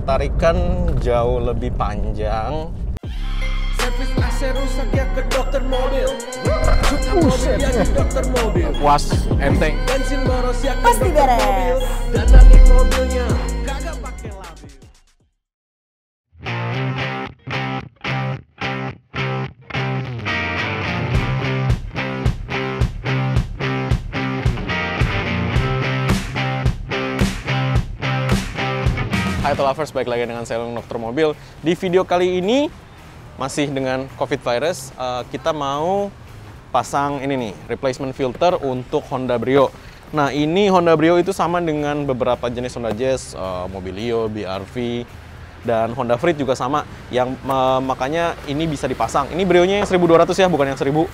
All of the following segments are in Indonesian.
tarikan jauh lebih panjang. Servis AC rusak ya ke dokter mobil. Mobil ya ke dokter mobil. Puas, enteng. Bensin boros ya ke Pasti dokter beres. mobil. Dandanin mobilnya kagak pakai labil. Hai Lovers, balik lagi dengan saya Dokter Mobil. Di video kali ini masih dengan COVID virus, kita mau pasang ini nih, replacement filter untuk Honda Brio. Nah, ini Honda Brio itu sama dengan beberapa jenis Honda Jazz, Mobilio, BR-V, dan Honda Freed juga sama. Yang makanya ini bisa dipasang. Ini Brio-nya yang 1200 ya, bukan yang 1000.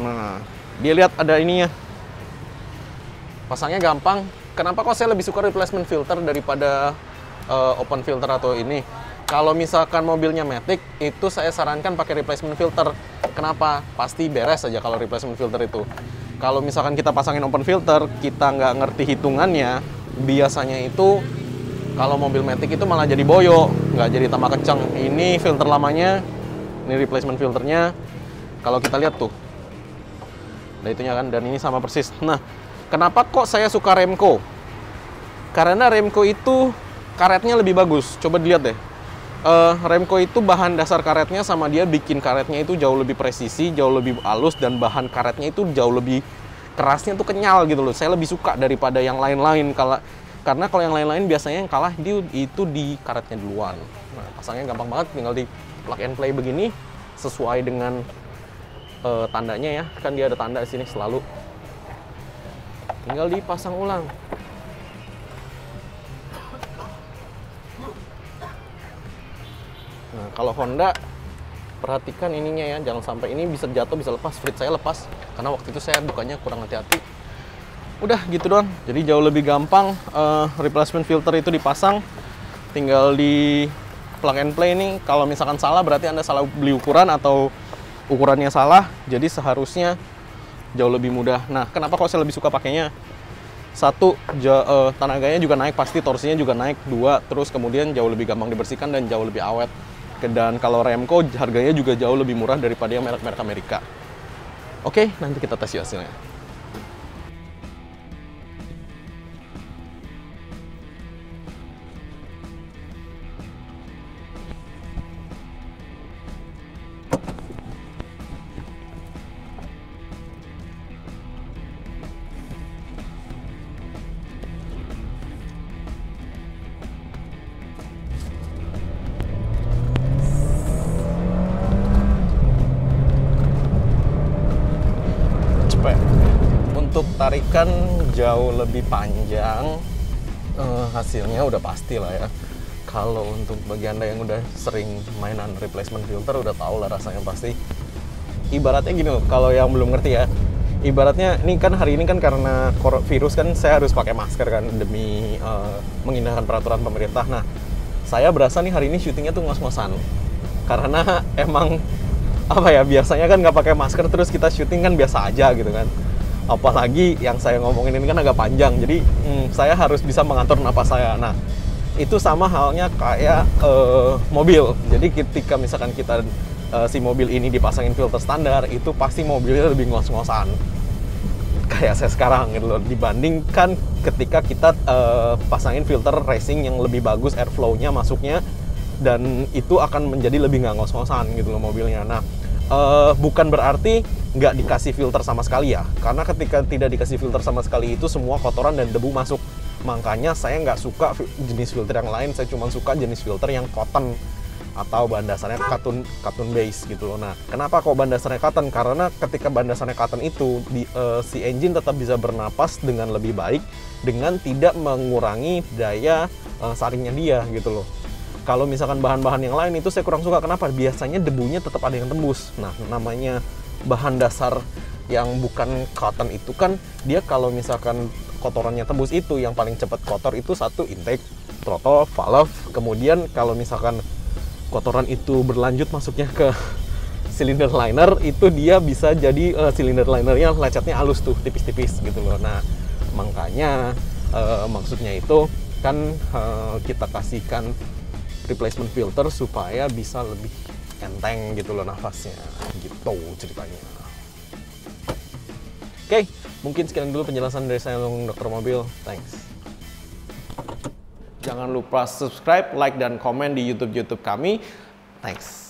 Nah, dia lihat ada ininya. Pasangnya gampang. Kenapa kok saya lebih suka replacement filter daripada open filter atau ini? Kalau misalkan mobilnya Matic, itu saya sarankan pakai replacement filter. Kenapa? Pasti beres aja kalau replacement filter itu. Kalau misalkan kita pasangin open filter, kita nggak ngerti hitungannya, biasanya itu kalau mobil Matic itu malah jadi boyo, nggak jadi tambah kencang. Ini filter lamanya, ini replacement filternya. Kalau kita lihat tuh, ada itunya kan, dan ini sama persis. Nah, kenapa kok saya suka Remco? Karena Remco itu karetnya lebih bagus. Coba dilihat deh. Remco itu bahan dasar karetnya sama dia bikin karetnya itu jauh lebih presisi, jauh lebih halus, dan bahan karetnya itu jauh lebih kerasnya tuh kenyal gitu loh. Saya lebih suka daripada yang lain-lain. Karena kalau yang lain-lain biasanya yang kalah itu di karetnya duluan. Nah, pasangnya gampang banget, tinggal di plug and play begini sesuai dengan tandanya ya. Kan dia ada tanda di sini selalu. Tinggal dipasang ulang. Nah, kalau Honda, perhatikan ininya ya, jangan sampai ini bisa jatuh, bisa lepas. Freed saya lepas, karena waktu itu saya bukanya kurang hati-hati. Udah gitu doang. Jadi jauh lebih gampang replacement filter itu dipasang. Tinggal di plug and play nih. Kalau misalkan salah, berarti Anda salah beli ukuran atau ukurannya salah. Jadi seharusnya jauh lebih mudah. Nah, kenapa kok saya lebih suka pakainya? Satu, tenaganya juga naik, pasti torsinya juga naik. Dua, terus kemudian jauh lebih gampang dibersihkan dan jauh lebih awet. Dan kalau Remco harganya juga jauh lebih murah daripada yang merek-merek Amerika. Oke, nanti kita tes hasilnya. Untuk tarikan jauh lebih panjang, hasilnya udah pasti lah ya. Kalau untuk bagi Anda yang udah sering mainan replacement filter, udah tahu lah rasanya pasti. Ibaratnya gini loh, kalau yang belum ngerti ya, ibaratnya ini kan hari ini kan karena virus kan saya harus pakai masker kan demi mengindahkan peraturan pemerintah. Nah, saya berasa nih hari ini syutingnya tuh ngos-ngosan karena emang apa ya, biasanya kan nggak pakai masker terus kita syuting kan biasa aja gitu kan. Apalagi yang saya ngomongin ini kan agak panjang, jadi saya harus bisa mengatur napas saya. Nah, itu sama halnya kayak mobil. Jadi ketika misalkan kita si mobil ini dipasangin filter standar, itu pasti mobilnya lebih ngos-ngosan. Kayak saya sekarang gitu loh, dibandingkan ketika kita pasangin filter racing yang lebih bagus, airflow-nya masuknya, dan itu akan menjadi lebih nggak ngos-ngosan gitu loh mobilnya. Nah, bukan berarti nggak dikasih filter sama sekali ya, karena ketika tidak dikasih filter sama sekali itu semua kotoran dan debu masuk. Makanya saya nggak suka jenis filter yang lain, saya cuma suka jenis filter yang cotton atau bahan dasarnya cotton base gitu loh. Nah, kenapa kok bahan dasarnya cotton? Karena ketika bahan dasarnya cotton itu si engine tetap bisa bernapas dengan lebih baik dengan tidak mengurangi daya saringnya dia gitu loh. Kalau misalkan bahan-bahan yang lain itu saya kurang suka. Kenapa? Biasanya debunya tetap ada yang tembus. Nah, namanya bahan dasar yang bukan cotton itu kan, dia kalau misalkan kotorannya tembus itu, yang paling cepat kotor itu satu, intake, throttle, valve. Kemudian kalau misalkan kotoran itu berlanjut masuknya ke cylinder liner, itu dia bisa jadi cylinder linernya lecetnya halus tuh, tipis-tipis gitu loh. Nah, makanya maksudnya itu akan kita kasihkan replacement filter supaya bisa lebih enteng gitu loh nafasnya, gitu ceritanya. Oke, mungkin sekian dulu penjelasan dari saya untuk Dokter Mobil. Thanks. Jangan lupa subscribe, like, dan komen di YouTube kami. Thanks.